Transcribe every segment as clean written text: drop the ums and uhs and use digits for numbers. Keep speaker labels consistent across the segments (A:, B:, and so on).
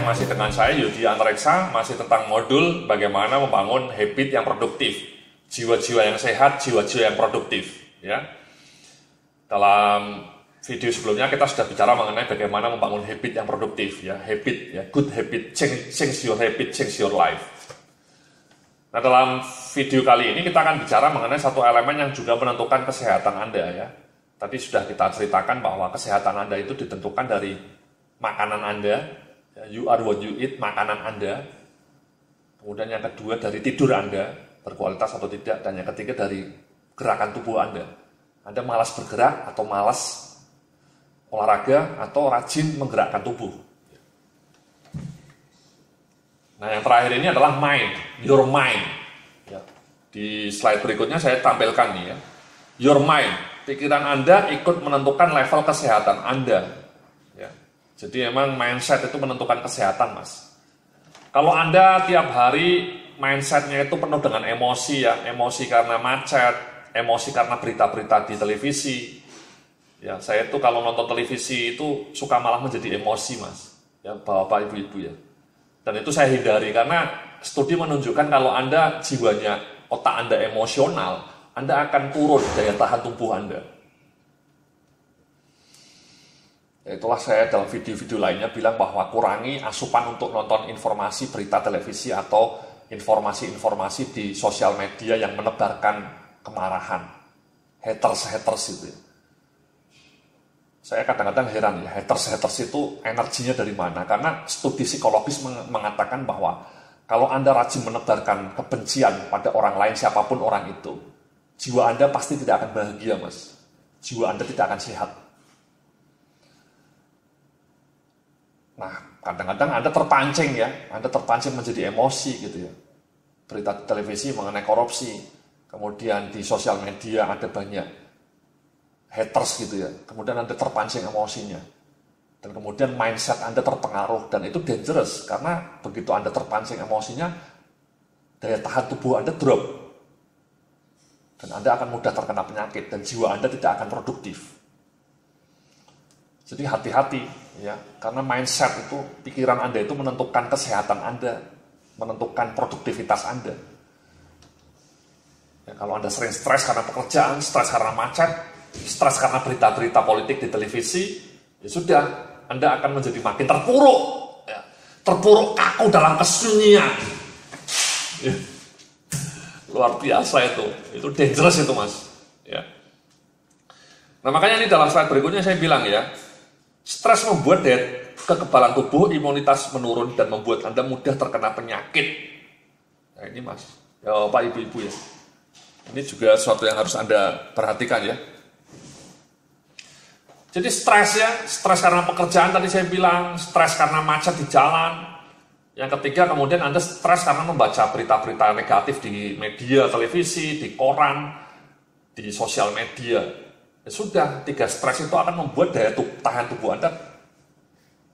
A: masih dengan saya Yudi Antareksa, masih tentang modul bagaimana membangun habit yang produktif, jiwa-jiwa yang sehat, jiwa-jiwa yang produktif. Ya, dalam video sebelumnya kita sudah bicara mengenai bagaimana membangun habit yang produktif, ya, habit, ya, good habit, change your habit, change your life. Nah, dalam video kali ini kita akan bicara mengenai satu elemen yang juga menentukan kesehatan Anda, ya. Tadi sudah kita ceritakan bahwa kesehatan Anda itu ditentukan dari makanan Anda, you are what you eat, makanan Anda. Kemudian yang kedua dari tidur Anda, berkualitas atau tidak. Dan yang ketiga dari gerakan tubuh Anda. Anda malas bergerak atau malas olahraga atau rajin menggerakkan tubuh. Nah, yang terakhir ini adalah mind, your mind. Ya. Di slide berikutnya saya tampilkan nih, ya. Your mind, pikiran Anda ikut menentukan level kesehatan Anda. Ya. Jadi memang mindset itu menentukan kesehatan, Mas. Kalau Anda tiap hari mindsetnya itu penuh dengan emosi, ya, emosi karena macet, emosi karena berita-berita di televisi. Ya, saya itu kalau nonton televisi itu suka malah menjadi emosi, Mas. Ya, bapak ibu-ibu, ya. Dan itu saya hindari karena studi menunjukkan kalau Anda jiwanya, otak Anda emosional, Anda akan turun daya tahan tubuh Anda. Itulah saya dalam video-video lainnya bilang bahwa kurangi asupan untuk nonton informasi berita televisi atau informasi-informasi di sosial media yang menebarkan kemarahan. Haters itu. Saya kadang-kadang heran, ya, haters itu energinya dari mana? Karena studi psikologis mengatakan bahwa kalau Anda rajin menebarkan kebencian pada orang lain, siapapun orang itu, jiwa Anda pasti tidak akan bahagia, Mas. Jiwa Anda tidak akan sehat. Nah, kadang-kadang Anda terpancing, ya. Anda terpancing menjadi emosi gitu, ya. Berita televisi mengenai korupsi, kemudian di sosial media ada banyak haters gitu, ya. Kemudian Anda terpancing emosinya. Dan kemudian mindset Anda terpengaruh, dan itu dangerous karena begitu Anda terpancing emosinya, daya tahan tubuh Anda drop. Dan Anda akan mudah terkena penyakit dan jiwa Anda tidak akan produktif. Jadi hati-hati, ya, karena mindset itu, pikiran Anda itu menentukan kesehatan Anda, menentukan produktivitas Anda. Ya, kalau Anda sering stres karena pekerjaan, stres karena macet, stres karena berita-berita politik di televisi, ya sudah, Anda akan menjadi makin terpuruk, ya, terpuruk kaku dalam kesunyian. Ya. Luar biasa itu dangerous itu, Mas. Ya. Nah, makanya ini dalam slide berikutnya saya bilang, ya, stres membuat daya kekebalan tubuh, imunitas menurun, dan membuat Anda mudah terkena penyakit. Nah, ini, Mas, ya, Pak, Ibu-ibu, ya. Ini juga sesuatu yang harus Anda perhatikan, ya. Jadi stres, ya, stres karena pekerjaan tadi saya bilang, stres karena macet di jalan. Yang ketiga, kemudian Anda stres karena membaca berita-berita negatif di media, televisi, di koran, di sosial media. Ya sudah, 3 stres itu akan membuat daya tahan tubuh Anda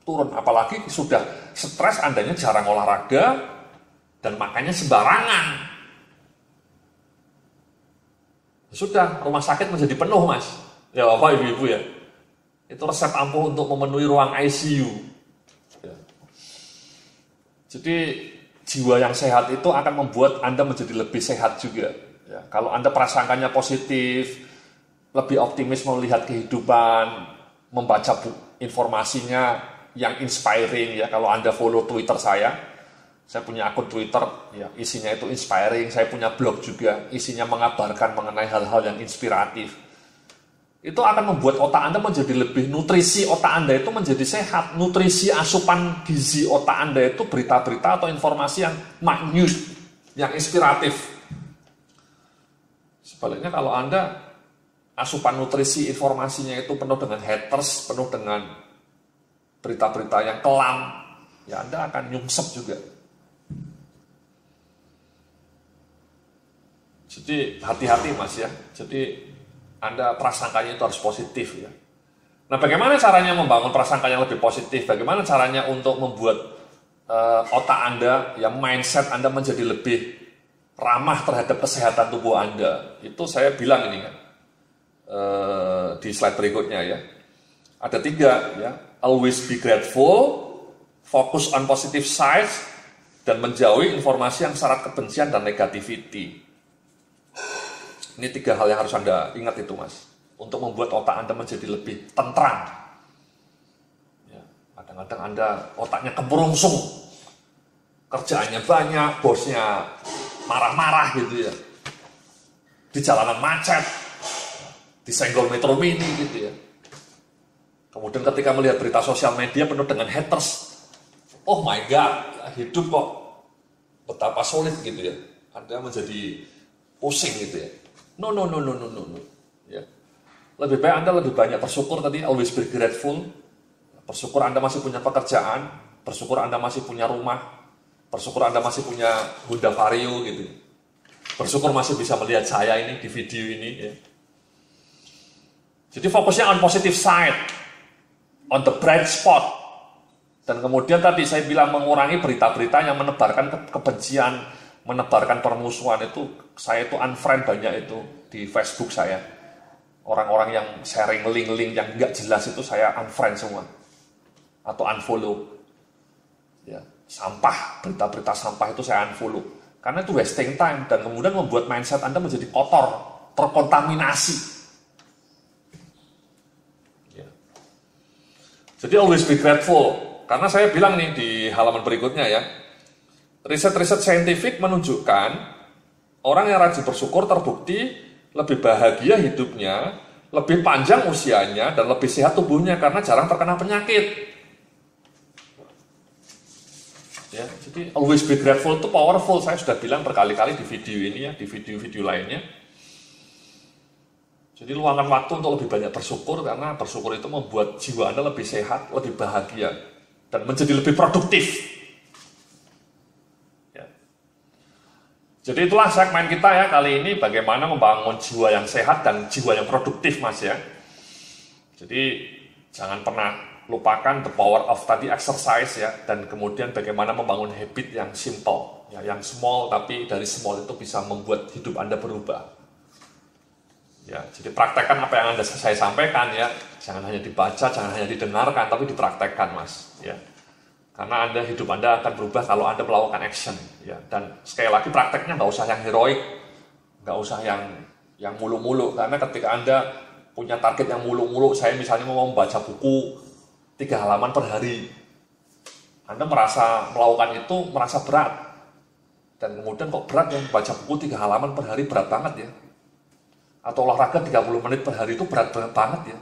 A: turun. Apalagi sudah stres, Andanya jarang olahraga dan makannya sembarangan. Ya sudah, rumah sakit menjadi penuh, Mas. Ya, Bapak, Ibu-ibu, ya. Itu resep ampuh untuk memenuhi ruang ICU. Ya. Jadi jiwa yang sehat itu akan membuat Anda menjadi lebih sehat juga. Ya. Kalau Anda prasangkanya positif, lebih optimis melihat kehidupan, membaca informasinya yang inspiring, ya. Kalau Anda follow Twitter saya punya akun Twitter, ya, isinya itu inspiring. Saya punya blog juga, isinya mengabarkan mengenai hal-hal yang inspiratif. Itu akan membuat otak Anda menjadi lebih, nutrisi otak Anda itu menjadi sehat. Nutrisi asupan gizi otak Anda itu berita-berita atau informasi yang minute, yang inspiratif. Sebaliknya kalau Anda asupan nutrisi informasinya itu penuh dengan haters, penuh dengan berita-berita yang kelam, ya Anda akan nyungsep juga. Jadi hati-hati, Mas, ya. Jadi Anda prasangkanya itu harus positif, ya. Nah, bagaimana caranya membangun prasangka yang lebih positif? Bagaimana caranya untuk membuat otak Anda, ya, mindset Anda menjadi lebih ramah terhadap kesehatan tubuh Anda? Itu saya bilang ini, kan, di slide berikutnya, ya. Ada 3, ya. Always be grateful, Fokus on positive side, dan menjauhi informasi yang syarat kebencian dan negativity. Ini 3 hal yang harus Anda ingat itu, Mas. Untuk membuat otak Anda menjadi lebih tentram. Ya, kadang-kadang Anda otaknya kemurungsung. Kerjaannya banyak, bosnya marah-marah gitu ya. Di jalanan macet, disenggol metro mini gitu ya. Kemudian ketika melihat berita sosial media penuh dengan haters, oh my God, hidup kok betapa sulit gitu ya. Anda menjadi pusing gitu ya. No. Ya. Lebih baik Anda lebih banyak bersyukur tadi, always be grateful. Bersyukur Anda masih punya pekerjaan, bersyukur Anda masih punya rumah, bersyukur Anda masih punya Honda Vario gitu. Bersyukur masih bisa melihat saya ini di video ini ya. Jadi fokusnya on positive side, on the bright spot. Dan kemudian tadi saya bilang mengurangi berita-berita yang menebarkan kebencian, menebarkan permusuhan itu, saya itu unfriend banyak itu di Facebook saya. Orang-orang yang sharing link-link yang nggak jelas itu saya unfriend semua. Atau unfollow. Ya, sampah, berita-berita sampah itu saya unfollow. Karena itu wasting time dan kemudian membuat mindset Anda menjadi kotor, terkontaminasi. Ya. Jadi always be grateful. Karena saya bilang nih di halaman berikutnya ya, riset-riset saintifik menunjukkan orang yang rajin bersyukur terbukti lebih bahagia hidupnya, lebih panjang usianya, dan lebih sehat tubuhnya karena jarang terkena penyakit. Ya, jadi always be grateful itu powerful. Saya sudah bilang berkali-kali di video ini ya, di video-video lainnya. Jadi luangkan waktu untuk lebih banyak bersyukur karena bersyukur itu membuat jiwa Anda lebih sehat, lebih bahagia, dan menjadi lebih produktif. Ya. Jadi itulah segmen kita ya kali ini, bagaimana membangun jiwa yang sehat dan jiwa yang produktif, Mas ya. Jadi jangan pernah lupakan the power of tadi exercise ya, dan kemudian bagaimana membangun habit yang simple, ya, yang small, tapi dari small itu bisa membuat hidup Anda berubah. Ya, jadi praktekkan apa yang saya sampaikan ya, jangan hanya dibaca, jangan hanya didengarkan, tapi dipraktekkan, Mas. Ya, karena hidup Anda akan berubah kalau Anda melakukan action. Ya, dan sekali lagi prakteknya nggak usah yang heroik, nggak usah yang mulu-mulu, karena ketika Anda punya target yang mulu-mulu, saya misalnya mau membaca buku 3 halaman per hari, Anda merasa melakukan itu merasa berat, dan kemudian kok berat ya, baca buku 3 halaman per hari berat banget ya. Atau olahraga 30 menit per hari itu berat banget ya.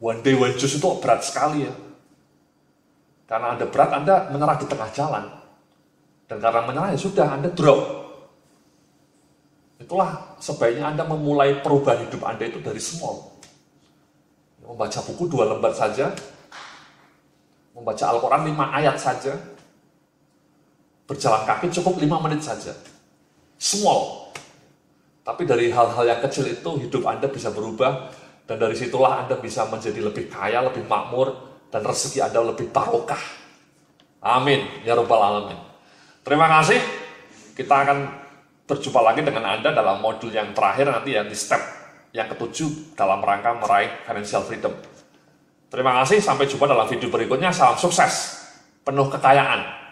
A: One day one juice itu berat sekali ya. Karena Anda berat, Anda menyerah di tengah jalan. Dan karena menyerah ya sudah, Anda drop. Itulah sebaiknya Anda memulai perubahan hidup Anda itu dari small. Membaca buku 2 lembar saja. Membaca Al-Quran 5 ayat saja. Berjalan kaki cukup 5 menit saja. Small. Tapi dari hal-hal yang kecil itu hidup Anda bisa berubah, dan dari situlah Anda bisa menjadi lebih kaya, lebih makmur, dan rezeki Anda lebih barokah. Amin ya rabbal alamin. Terima kasih. Kita akan berjumpa lagi dengan Anda dalam modul yang terakhir nanti ya, di step yang ke-7 dalam rangka meraih financial freedom. Terima kasih, sampai jumpa dalam video berikutnya. Salam sukses, penuh kekayaan.